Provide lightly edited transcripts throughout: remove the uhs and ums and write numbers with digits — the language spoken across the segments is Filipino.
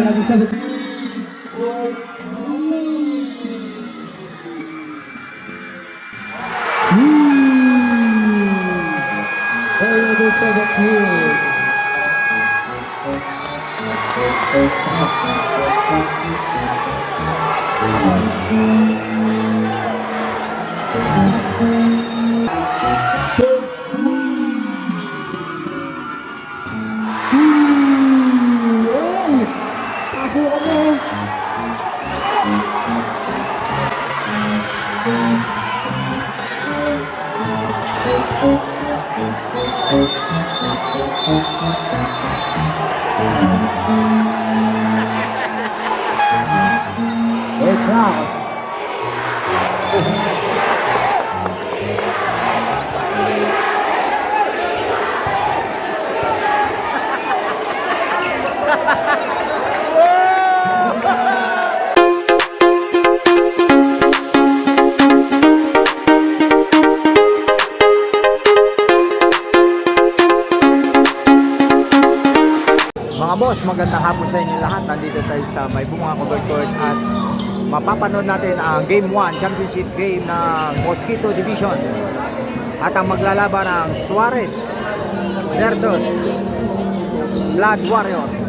number 7. Number 17. Mga boss, magandang hapon sa inyo lahat. Nandito tayo sa May Bunga Covered Court at mapapanood natin ang Game 1 Championship game ng Mosquito Division. At ang maglalaban ng Suarez versus Blood Warriors.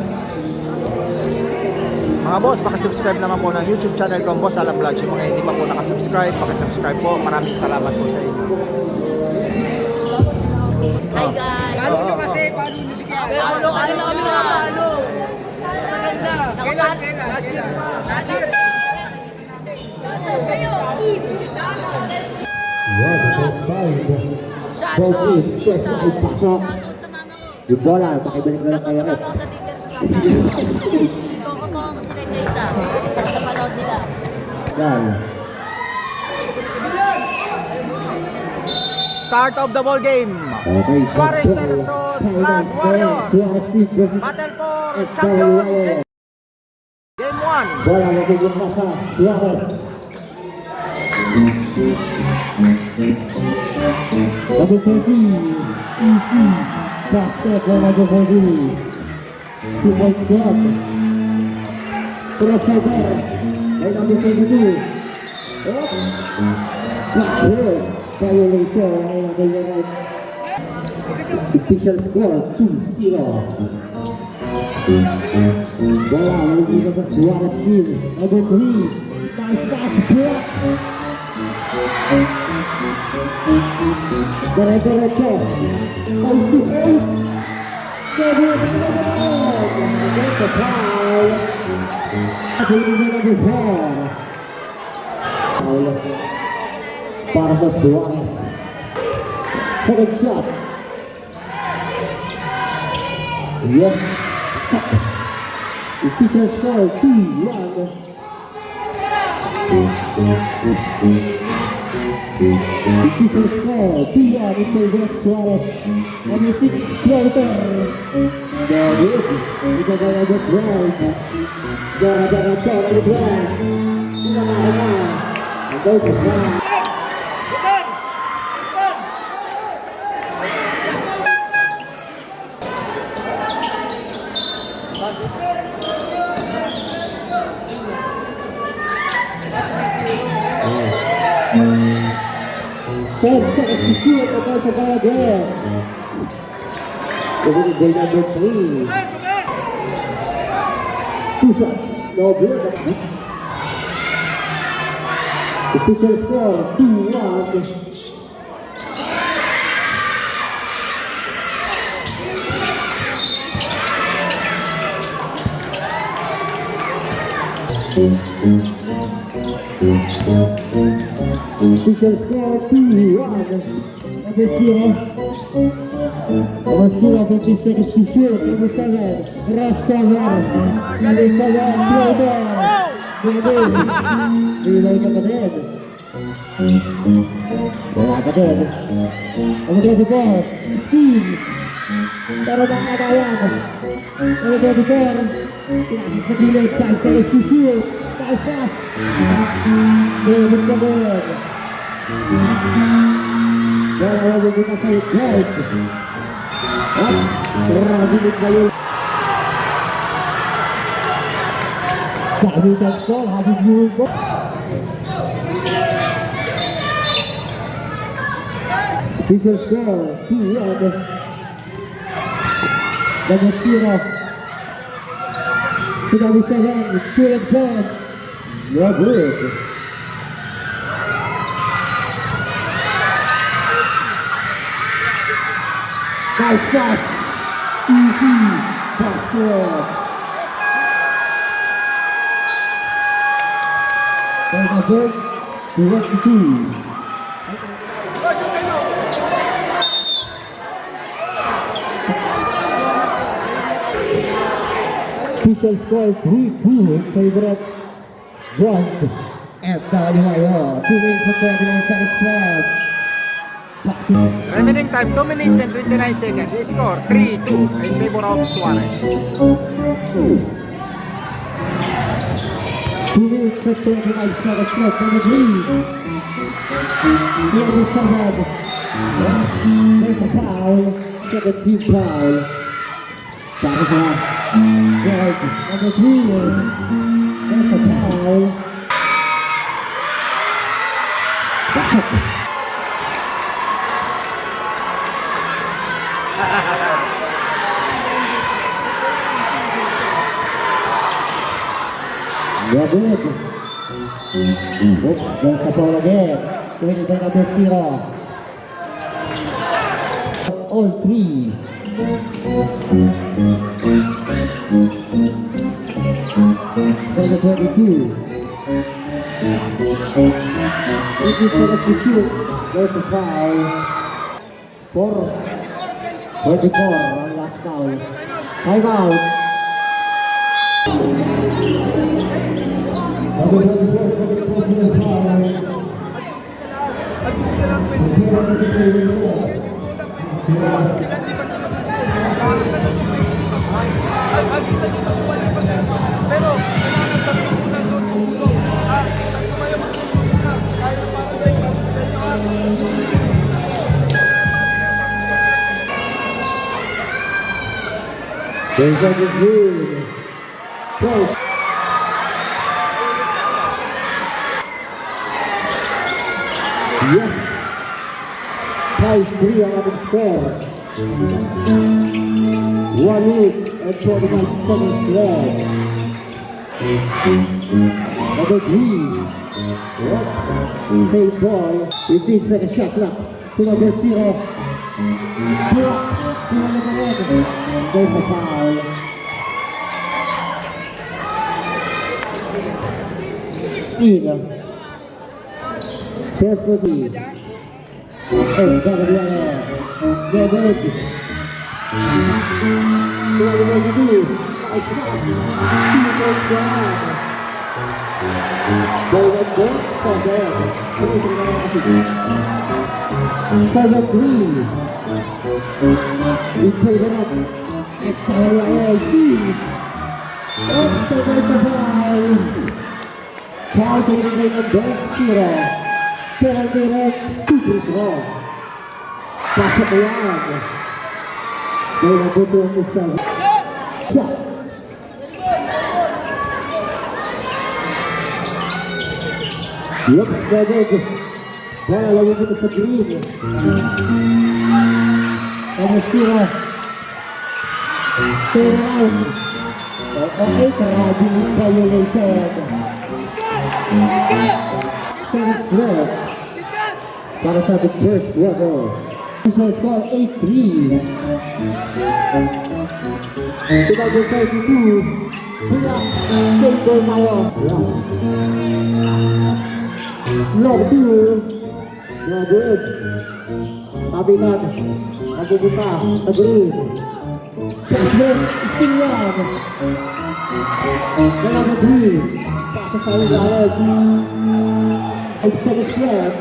Mga boss, pakisubscribe naman po ng YouTube channel ko, Boss Alam Vlogs. Yung mga hindi pa po nakasubscribe, pakisubscribe po. Maraming salamat po sa inyo. Hi guys! Paano nyo kasi? Paano nyo sige? Paano kami nakapalo? Matagal na. Kailan? Last year. Last year. Shoutout sa'yo, Kim! Yan, first five. Shoutout! First five, pasok. Shoutout sa mama ko! Yung bola, pakibalik na lang kayo rin. Shoutout sa mama ko sa teacher ko sa Plato. Toko-toko ko sila sa isa. Sa panood nila. Yan. Start of the ball game. Okay, Suarez versus Blood Warriors. Suarez Steve versus Battle for Blood champion. Warriors. Game 1. Bola nagiging nasa Suarez. Number 30, easy. Basket by number 40. 2-point shot. Crossover by number 22. Backward. Violation ay nakailangan. Official score 2-0. Bola nagiging nasa Suarez team. Number 3. Nice pass. Block. Diretso. Post to post. There's a foul. Number 4. Para sa Suarez. Second shot. Yes. Official score 2-1. Official score 2-1 in favor of Suarez. Number 6 floater. David. Ito ba number 12? Diretso number 12. Sinamahan na. And there's a foul. Ten seconds to shoot. There's a ball again. Over to day number 3. 2 shots. No good. Official score 2-1. Official score 2-1. Number 0. Number 0, 15 seconds to shoot. Number 7, crossover. Number 7, floater. Reload niya pa din. Wala pa din. Number 24, Steve. Pero bang nagayan. Number 24, pinasas sa gilid. 5 seconds to shoot. Taas pass. David pa din. Wala din na sa right. At grabe ba yun? Badminton score, Habib Yugo. Official score, 2-1. Number 0. To number 7, Philip John. You're good. Nice pass. Easy. Basket. Number 22. Official score 3-2 in favor of John and Dalimayo. 2 minutes and 29 seconds left. Back to Remaining time 2 minutes and 29 seconds. The score 3-2 in favor of Suarez. 2 minutes and 29 seconds left. Number 3. Number 7. There's a foul. Second team foul. Para sa George. Number 3. There's a foul. Yeah, good. Oops, there's a foul again. Winning by number 0. All 3. Number 22. It is for the shoot. There's a foul. 4-24 on last foul. Time out. Number there's a good. Go. Yes. Ties 3 on the score. 1 minute and 25 seconds left. Number 3. Save ball. 15 seconds shot left. To number 0. There's a foul. Steal. First position. Oh, got it right there. They're good. What are they going to do? Nice shot. Good job. They went good for them. 7-3. We play it up. XRILC. Oops, so there's a foul. Foul to the number 0. Penalty red, 2 free throw. Pasok yan. They will go to the 7. Shot. Oops, so good. Bola lagi dito sa green. Number 0. Turn around. Okay, grabe violation. Seconds left. Para sa the first quarter. Official score 8-3. 2032. Hula, Saber Mayo. Number 2. No good. Kabilan. Nagugupa sa green. Passback, Stingan. Number 3. Pasok sa ulit. 8 seconds left.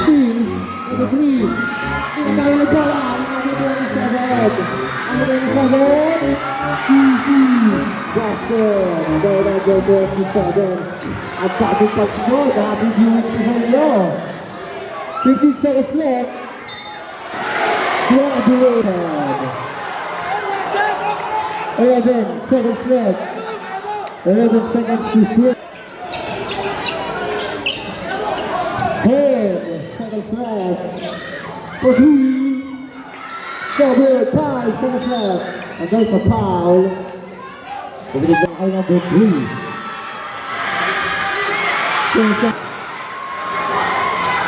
Steve, number 3. Inagawa na bola. Number 27. Number 27. Easy. Basket. There na go 27. At sa ating pag-score, nakabibigyan ko sa inyo. 15 seconds left. Graduated. 11 seconds left. 11 seconds to shoot. 10 seconds left. For 3. So good. 5 seconds left. And there's a foul. Pumili ay number 3.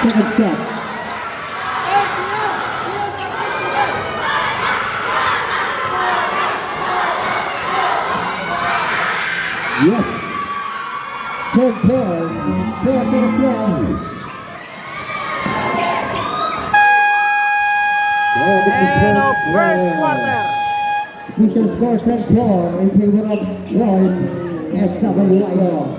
Second shot. Yes. 10 seconds left. End of first quarter. Official score 10-4 in favor of World FWIO.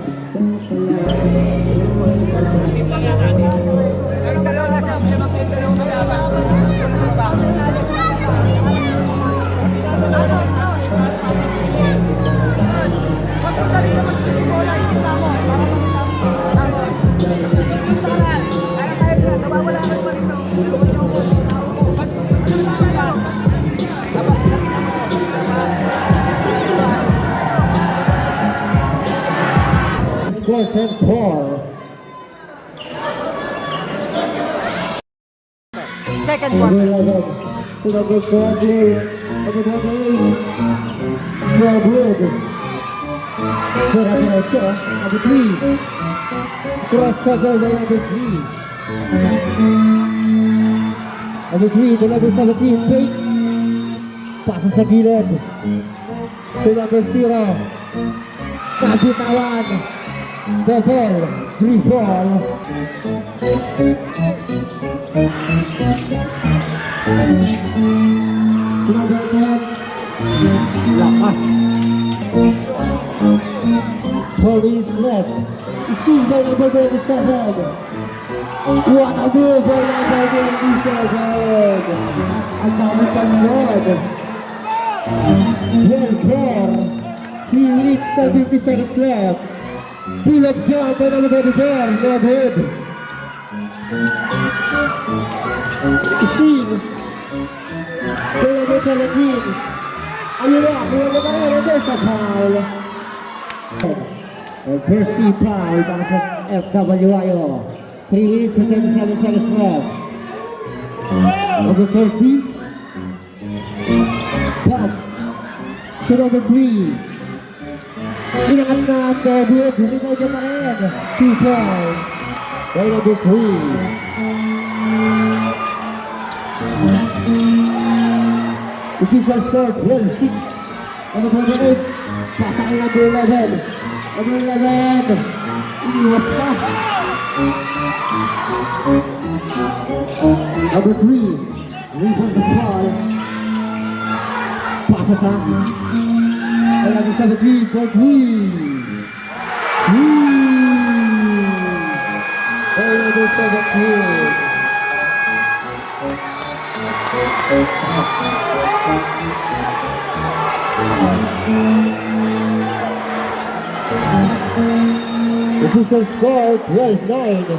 Score 10-4. Second Number quarter. 11. To number 48. Number 48. Wood. Number 3. Crossover by number 3. Number 3 to number 17. Fake. Pasa sa gilid. To number 0. Kapitawan. Double. 3-ball. Number 10. Lakas. Police left. Steve by number 27. What a move by number 27. Ang dami panlod. 12-4. 3 minutes and 50 seconds left. Pull-up jump by number 24. Good. Steve. Kaya number 17. Ayun na, kaya number 17 sa foul. And first team foul para sa FWIO. 3 minutes and 37 seconds left. Number 30. Pump. To number 3. Inangat na ang David. Humigaw niya pa rin. 2 points. By number 3. Official score 12-6. Number 28. Pasa kay number 11. Number 11. Iniwas pa. Number 3. Rebound the ball. Pasa sa ay number 17 for 3. Ay number 17. Official score 12-9.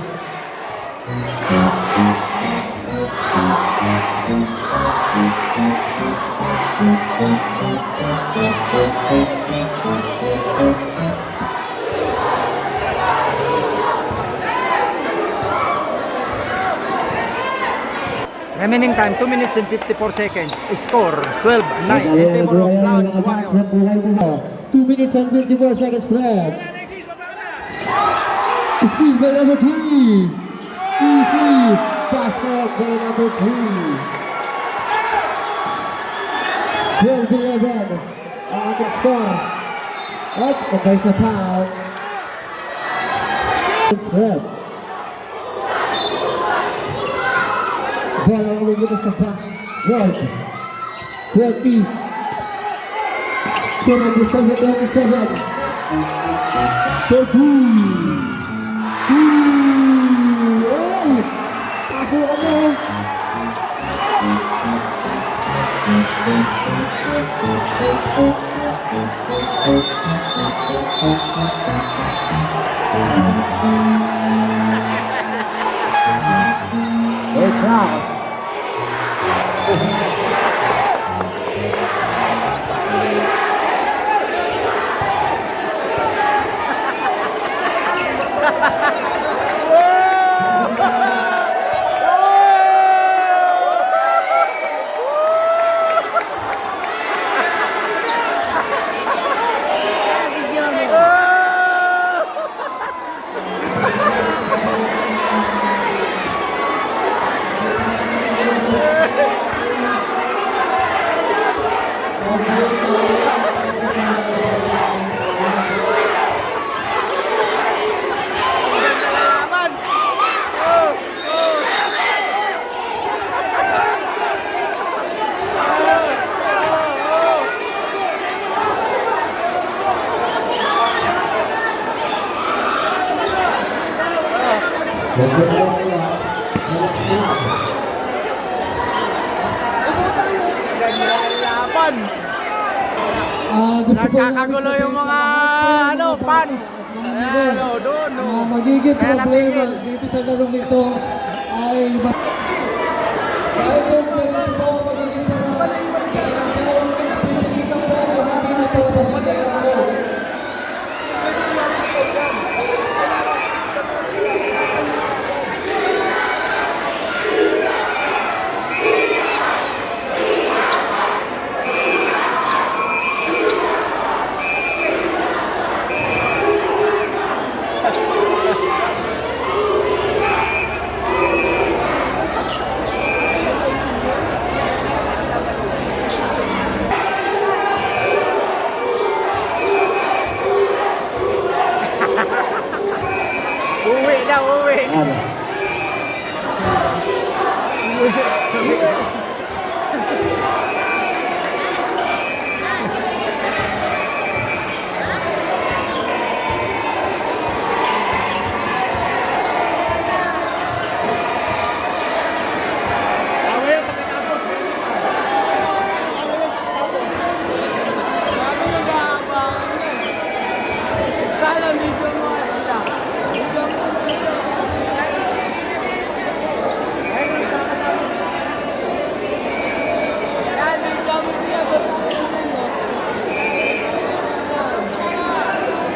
Remaining time 2 minutes and 54 seconds. Score 12-9 in favor of Cloud Warriors. 2 minutes and 54 seconds left. Steve by number 3. Easy. Basket by number 3. 12-11. Ang ating score. At there's a foul. It's left. Bola ang ulit sa back. 20. 27. 2. Ay! Paso ka mo! Hey, crowd! Laban. Gusto po Nagkakagulo namin yung mga ano, fans. Ano, doon. magiging Kaya problema natigil. dito sa lalong ito ay dahil yung ganun po magiging Uwi na, uwi. ano.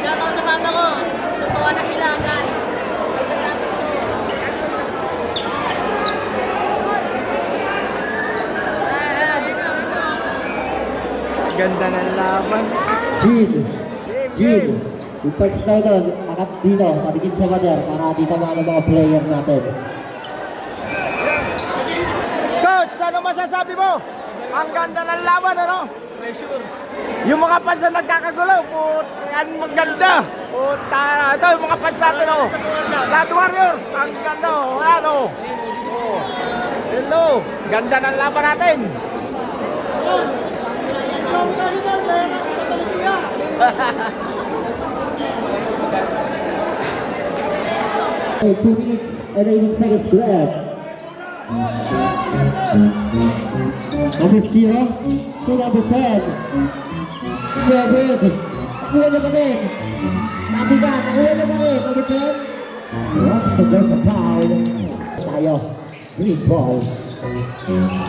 Shoutout sa mama ko. Suntukan na sila, guys. Ganda ng laban. Jin, yung first tayo doon, akat dito, patigin sa pader para di tamaan ang mga player natin. Coach, ano masasabi mo? Ang ganda ng laban, ano? Pressure. Yung mga fans na nagkakagulo, yan maganda. Puta, ito yung mga fans natin, oh. Blood Warriors, ang ganda, oh. Ano? Oh. Hello, ganda ng laban natin. Hey, 2 minutes and 18 seconds left. Number 0 to number 10. Good. Nakuha naman rin. Nabigan, nakuha naman rin. Number 10. Oops, so there's a foul. Tayo. Green ball.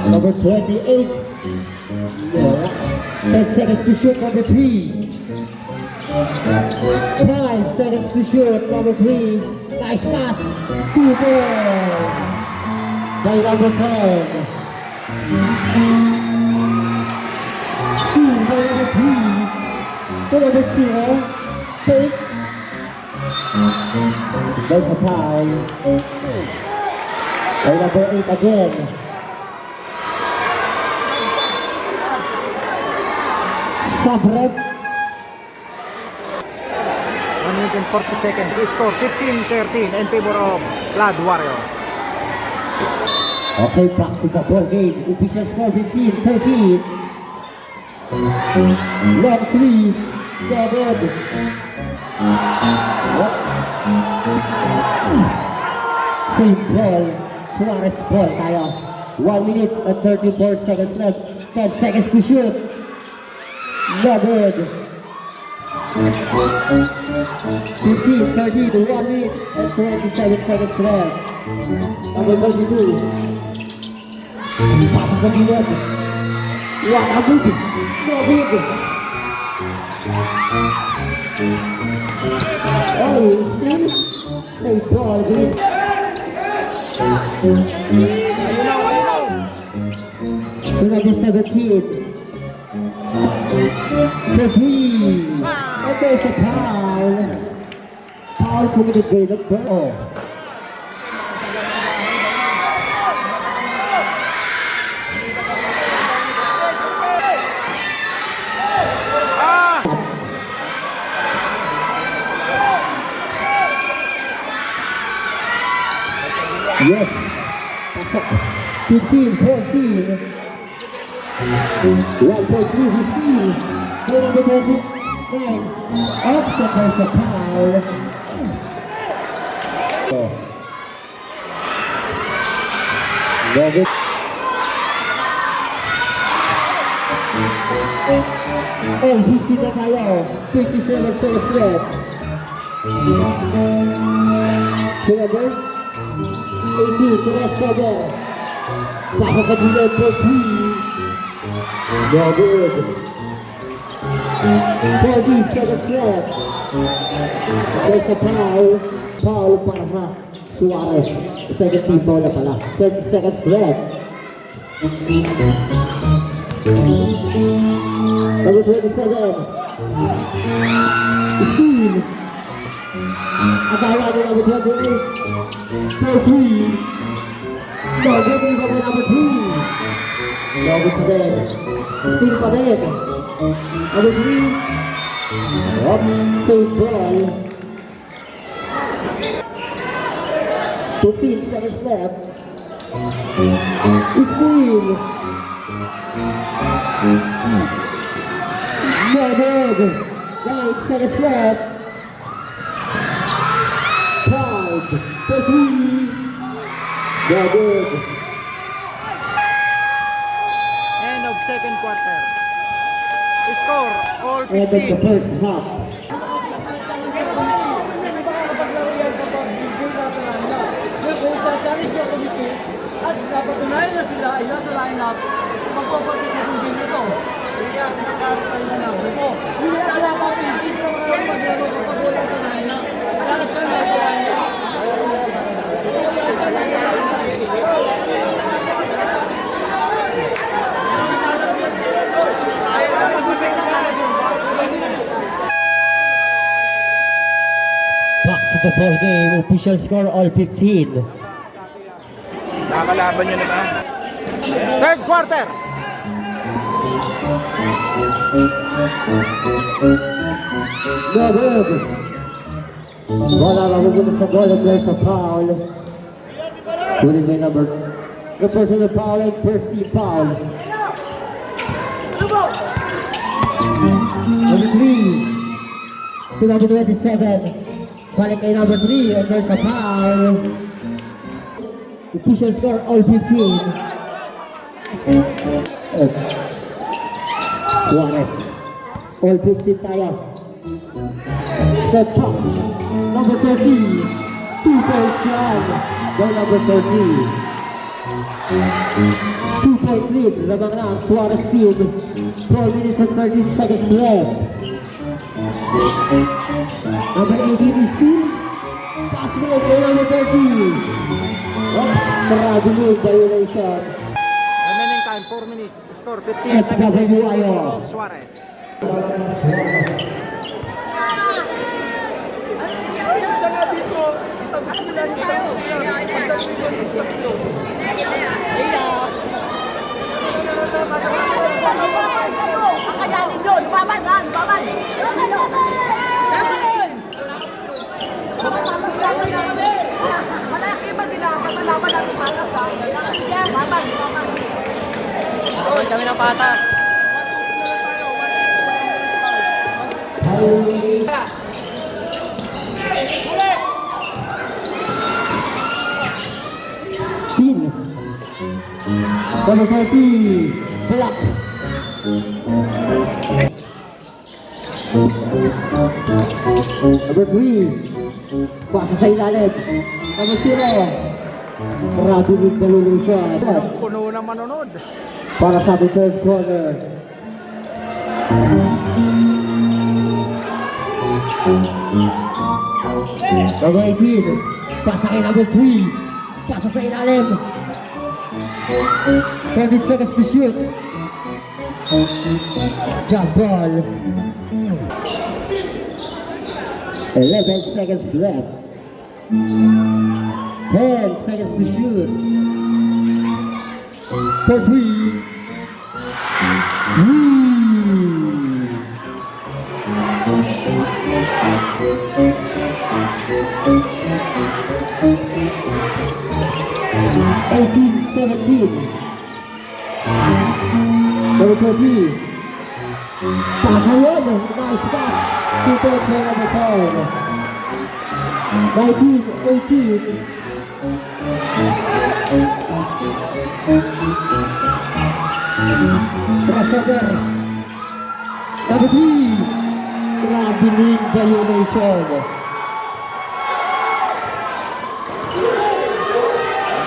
Number 28. Yeah. 10 seconds to shoot, number 3. 5 seconds to shoot, number 3. Nice pass. 2 balls. By number 10. 2 by number 3. To number 0. Take. There's a foul. By number 8 again. Sabrad. 1 minute and 40 seconds. Score 15-13 in favor of Blood Warriors. Okay, back to the ball game. Official score 15-13. Long 3. Good. Same ball. Suarez ball tayo. 1 minute and 34 seconds left. 10 seconds to shoot. No good. 15-13 to 1 minute and 27 seconds left. Number 22. Tapos sa bilad. Abud. No good. Oh, save ball. Green. To number 17. The three. And there's a foul. Foul committed by the ball. Yes. 15-14. 1.3 receive. Number 29. Upset there's a foul. David. Oh, 50 na tayo. 57 seconds left. Trevor. 18 to the 7. Pasa sa gilid for 3. David. 40 seconds left. There's a foul. Foul para sa Suarez. Second team foul na pala. 30 seconds left. Number 27. Steve. Agawa ni number 28. For 3. David ni number 3. David pa din. Steve pa din. Number 3. Up. Safe ball. 15 seconds left. Steve. David. 9 seconds left. 5 for 3. David. End of second quarter. Score, all End of the 15. first half. At napatunayan na sila ay nasa lineup, magpapatit na kung din ito. Kaya pinakaroon tayo na lang. Ito, yung natawa ka rin, hindi na mga maglaro kapag wala ka lineup. Dalat ka na sa lineup. Back to the ball game. Official score all 15. Nakakalaban nyo naman. Third quarter. David. Wala lang muna sa ball and there's a foul. Kunin may number. The person of foul and first team foul. Number 3. To number 27. Balik kay number 3 and there's a foul. Official score all 15. Suarez. All 15 tayo. Step up. Number 30. 2 points yan. By number 30. 2-point lead. Lamang na ang Suarez team. 4 minutes and 13 seconds left. Number 18 is Steve. Pass mo kay number 30. Marabing violation. Remaining time, 4 minutes. Score, 15 seconds. SWIO. Suarez. Isa nga dito, itagas mo lang ito. Pagdating mo dito. Kakayanin yun! Baban! Baban! Malaki ba sila? Kasalaman natin patas ha? Baban! Sabay kami ng patas. Steal. Number 30. Block. Number 3. Pasa sa ilalim. Number 0. Marabing violation. Puno na manonood. Para sa ating third corner. Number 18. Pasa kay number 3. Pasa sa ilalim. 30 seconds to shoot. Jump ball. 11 seconds left. 10 seconds to shoot. For 3. 18-17. Number 30. Pasa yun. Nice pass. 2-point play number 10. 19-18. Crossover. Number 3. Grabe rin violation.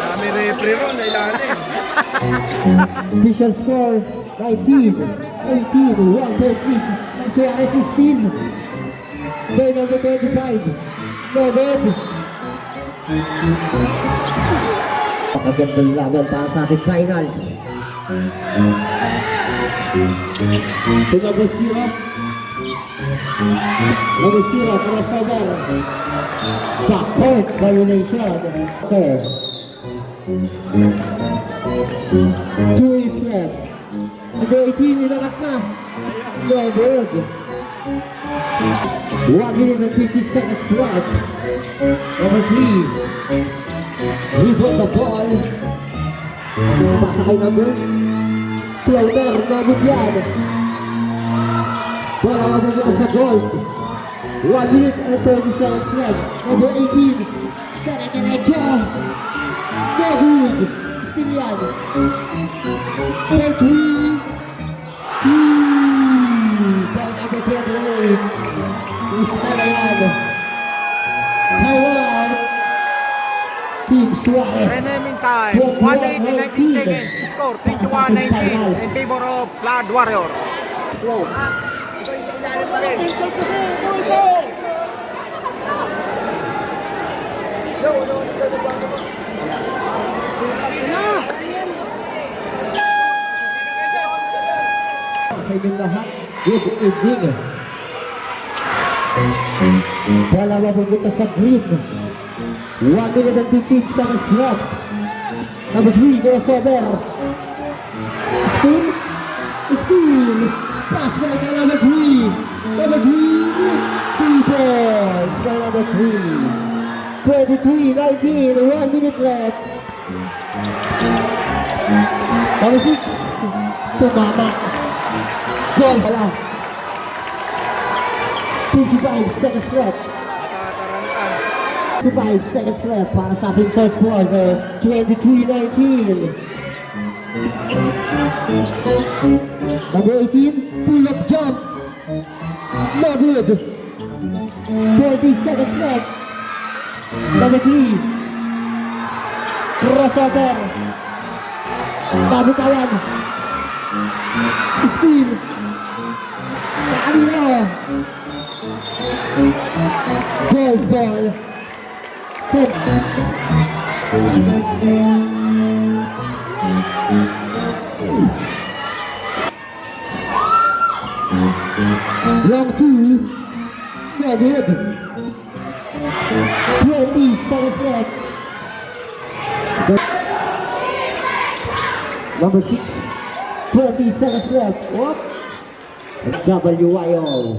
Kami referee ron, nailalim. Official score 19, 18, 1 point lead. Suarez 16. Play number 25. No red. Magandang laban para sa ating finals. Number 0. Number 0, crossover. Backcourt violation. Okay. 2 is left. Number 18, nilakat na. No good. 1 minute and 50 seconds left. Number 3. Rebound the ball. Pasa kay number. Floater, no good yan. Bola mababa sa goal. 1 minute and 30 seconds left. Number 18. Sana diretso. No good. Still yan. 33. Ball number 28. Ista na yan. Taiwan. Team Suarez. Remaining time, 1 minute and 19 seconds. Score 21-19 in favor of Blood Warrior. Love. Sa inyong lahat, good evening. Bola mapupunta sa green. 1 minute and 15 seconds left. Number 3, crossover. Steal. Steal. Pass by number 3. Number 3. 3 points by number 3. 23-19. 1 minute left. Number 6. Tumama. Goal pala. 55 seconds left. 5 seconds left para sa ating third quarter. 23-19. Number 18, pull-up jump. No good. 40 seconds left. Number 3, crossover. Nabitawan. Steal. Kanino. Goal ball. Long 2. No good. 20 seconds left. Number 6. 20 seconds left. What? WYO.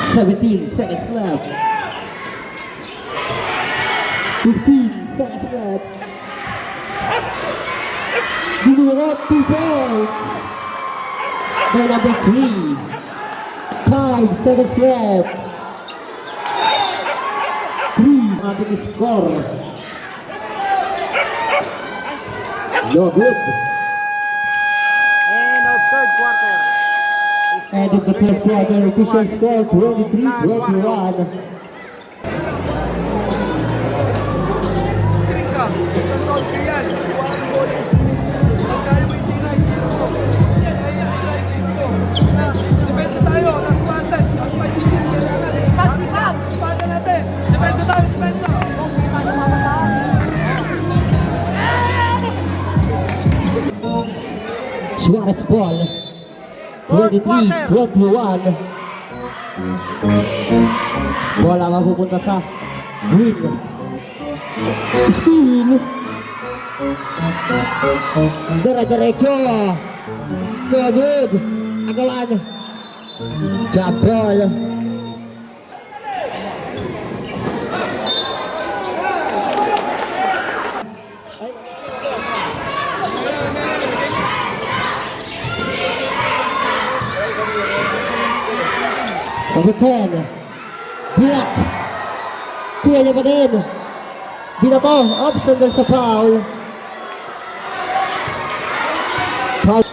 17 seconds left. 15 seconds left. Dinurot 2 points. By number 3. 5 seconds left. 3 ating score. No good. End of third quarter. End of the third quarter. Official score 23-21. Depensa tayo, last quarter. Last 5 minutes kailangan. Ipada natin. Depensa tayo, depensa. Suarez ball. 23-21. Bola mapupunta sa green. Steal. Dire-diretso. No good. Agawan. Jump ball. Number 10. Black. Kuya niya pa din. Binato. Oops, and there's a foul. Foul.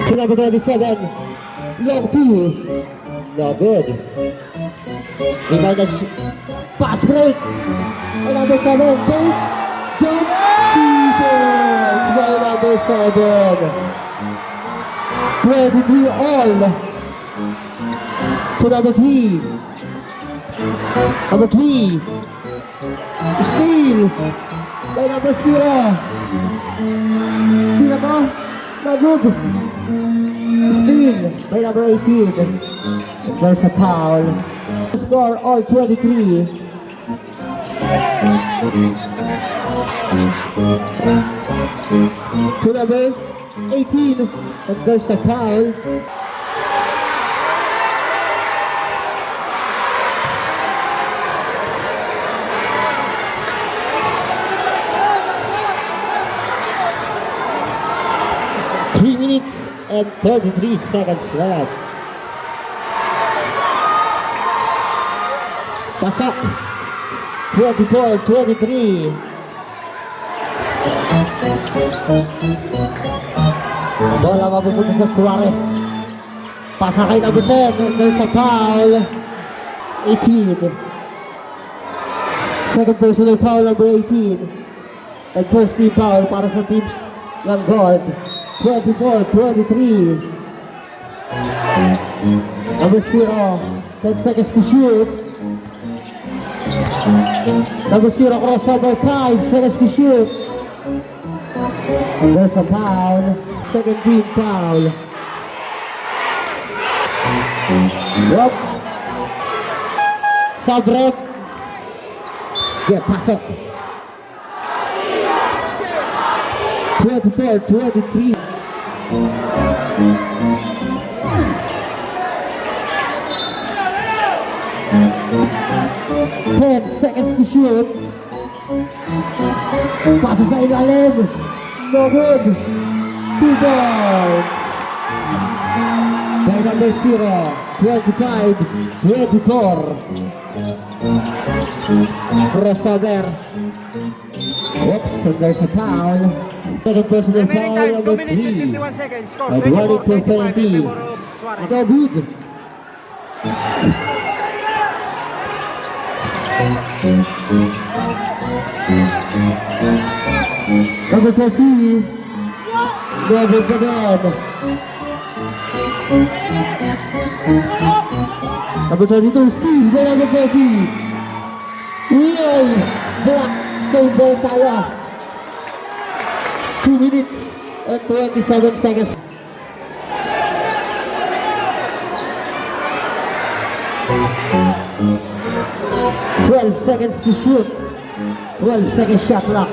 To number 27. Long two. No good. Rebound as pass break. And number 7. Fake. Jump. Defense by number 7. 23 all. To number 3. Number 3. Steal by number 0. Pinaka. Not good. Steal by number 18. There's a foul. Score all 23. To number 18. And there's a foul. And 33 seconds left. Pasak. 24-23. Bola mapupunta sa Suarez. Pasakay na butin. There's a foul. 18. Second personal foul number 18. And first team foul para sa teams ng guard. 24-23. Number 0, 10 seconds to shoot. Number 0 crossover, 5 seconds to shoot. And there's a foul. Second team foul. Yup. Sabrek. Yeah, pasok. 24-23. 10 seconds to shoot. Pasa sa ilalim. No good. 2 points. By number 0, 25-24. Crossover. Oops, and there's a foul. Second personal Remaining foul time, 2 number minutes and 3. 51 seconds. Score And warning to 24-25 in penalty. favor of Suarez. No good. Number 30. Never again. Number 32, Steve, by number 30. Real block, save ball tayo. 2 minutes and 27 seconds. Twelve seconds to shoot. 12 seconds shot clock.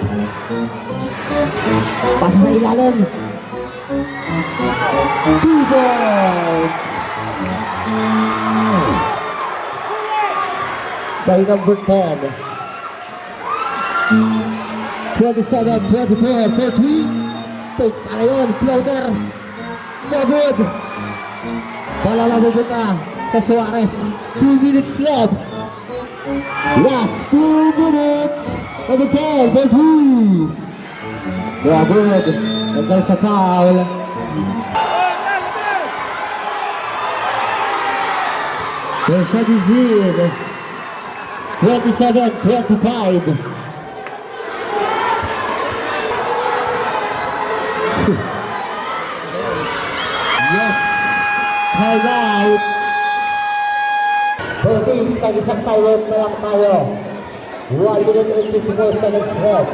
Pasa sa ilalim. 2 points. By number 10. 27-24, 4-3. Take pala yun, floater. No good. Bala mabubuta sa Suarez. 2 minutes left. Last 2 minutes. Number 10, 4-3. No good. And there's a foul. The shot is in. 27-25. Yes, time out. For teams, tag-isang timeout na lang tayo. 1 minute and 54 seconds left.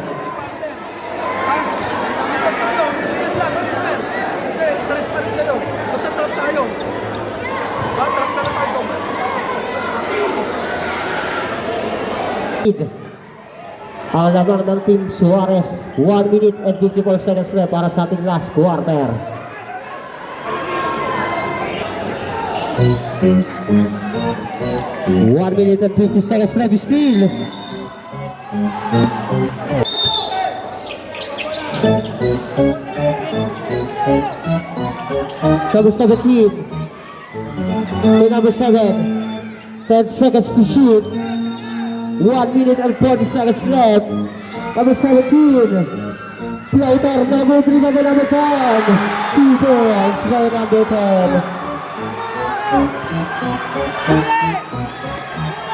Ang lamang ng Team Suarez, 1 minute and 54 seconds left para sa ating last quarter. One minute and 50 seconds left still. Number 17. Number 7. 10 seconds to shoot. 1 minute and 40 seconds left. Number 17. Floater number 3 by number 10. 2 points by number 10.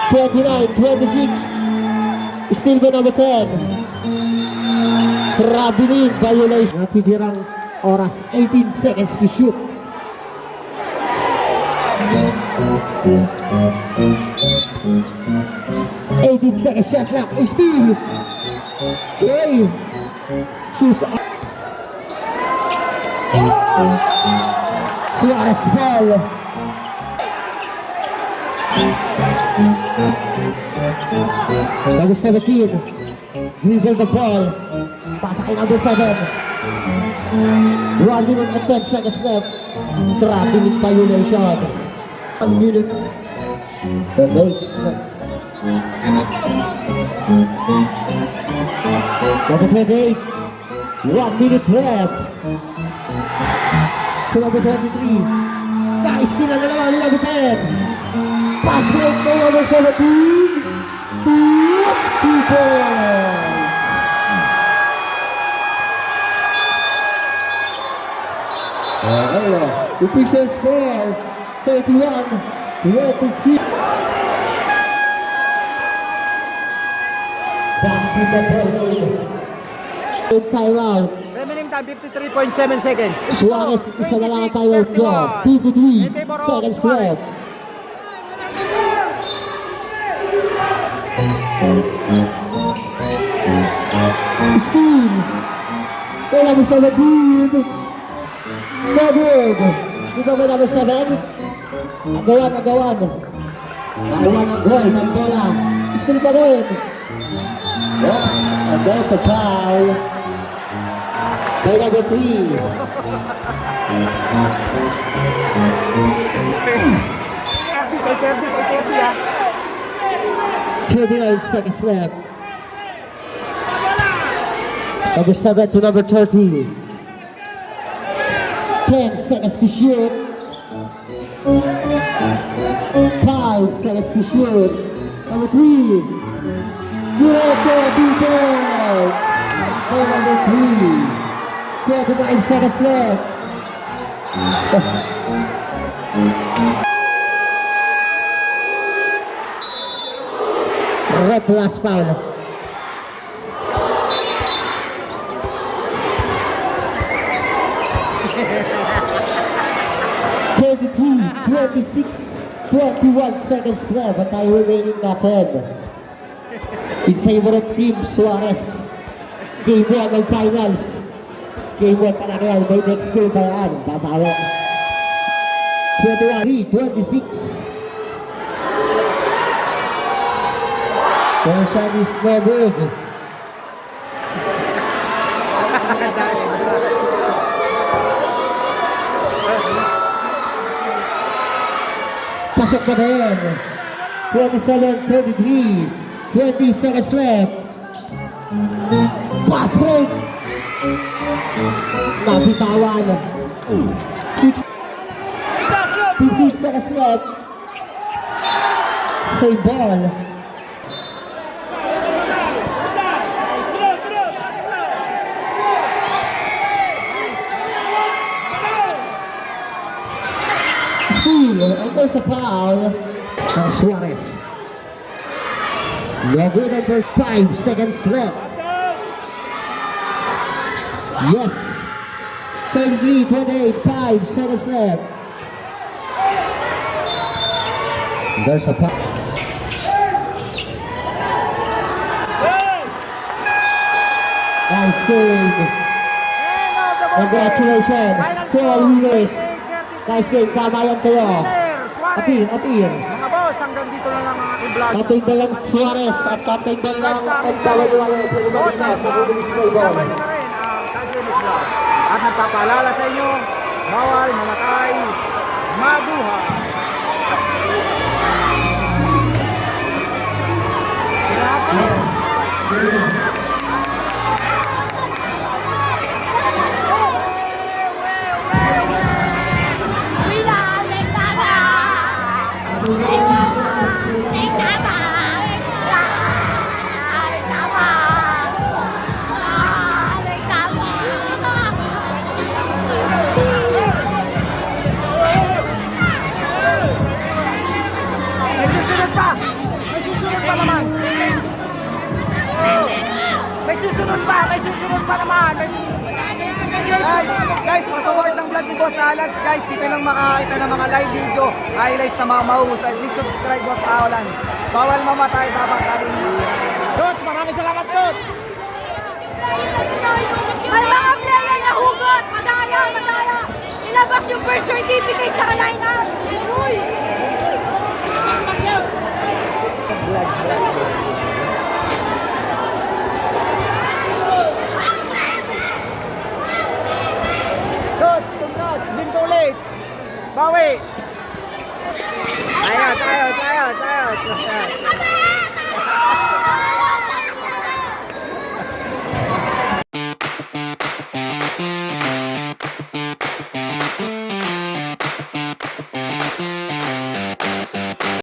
29-26. Still by number 10. Traveling violation. Natitirang oras 18 seconds to shoot. 18 seconds shot clock. Still. Okay. Shoes up. Suarez ball. Number 17. Dribble the ball. Pasa kay number 7. 1 minute and 10 seconds left. Traveling violation. 1 minute. The next. Number 28. 1 minute left. To number 23. Guys, still na naman ni number 10. Pass break to number 17. 2 points. Okay, official score 31-26. Back to the ball. Timeout. Remaining time 53.7 seconds. Suarez, isa na lang ang timeout niya. 53 seconds left. Steve. Kaya number 17. Madrid. Dito ba number 7? Agawan. Agawan ang goal ng bola. Still pa rin. Oops, and there's a foul. By number 3. 39 seconds left. Number 7 to number 30. 10 seconds to shoot. 5 seconds to shoot. Number 3. Director defense. For number 3. 29 seconds left. Rep last foul. Thirty-two, 26, 21 seconds left, but time remaining natin. In favor of Team Suarez. Game 1 ng finals. Game 1 pala kaya, may next game pa yan. Babawi. 21-26. Tension is no good. Pasok pa din. 27-33. 20 seconds left. Pass break. Nabitawan. 15 seconds left. Save ball. And there's a foul on Suarez. No good number 5 seconds left. Yes. 33-28, 5 seconds left. There's a foul. Nice game. Congratulations to all winners. Nice game, tama yan kayo. Apir. Mga boss, hanggang dito na lang ang aking vlog. Kaping dalang Suarez at kaping dalang ang bawal-wala sa Boss, ang vlog, isama nyo na rin ang Kagremes Vlog. At nagpapaalala sa inyo, bawal mamatay, mabuhay. Wala, susunod pa, may susunod pa naman, may susunod pa. Guys, masupport ng vlog ni Boss Alex. Guys, dito lang makakita ng mga live video, highlights sa mga mahusay. Please subscribe, Boss Alan. Bawal mamatay, dapat laging masaya. Coach, maraming salamat, Coach. May mga player na hugot! Madaya! Ilabas yung birth certificate sa line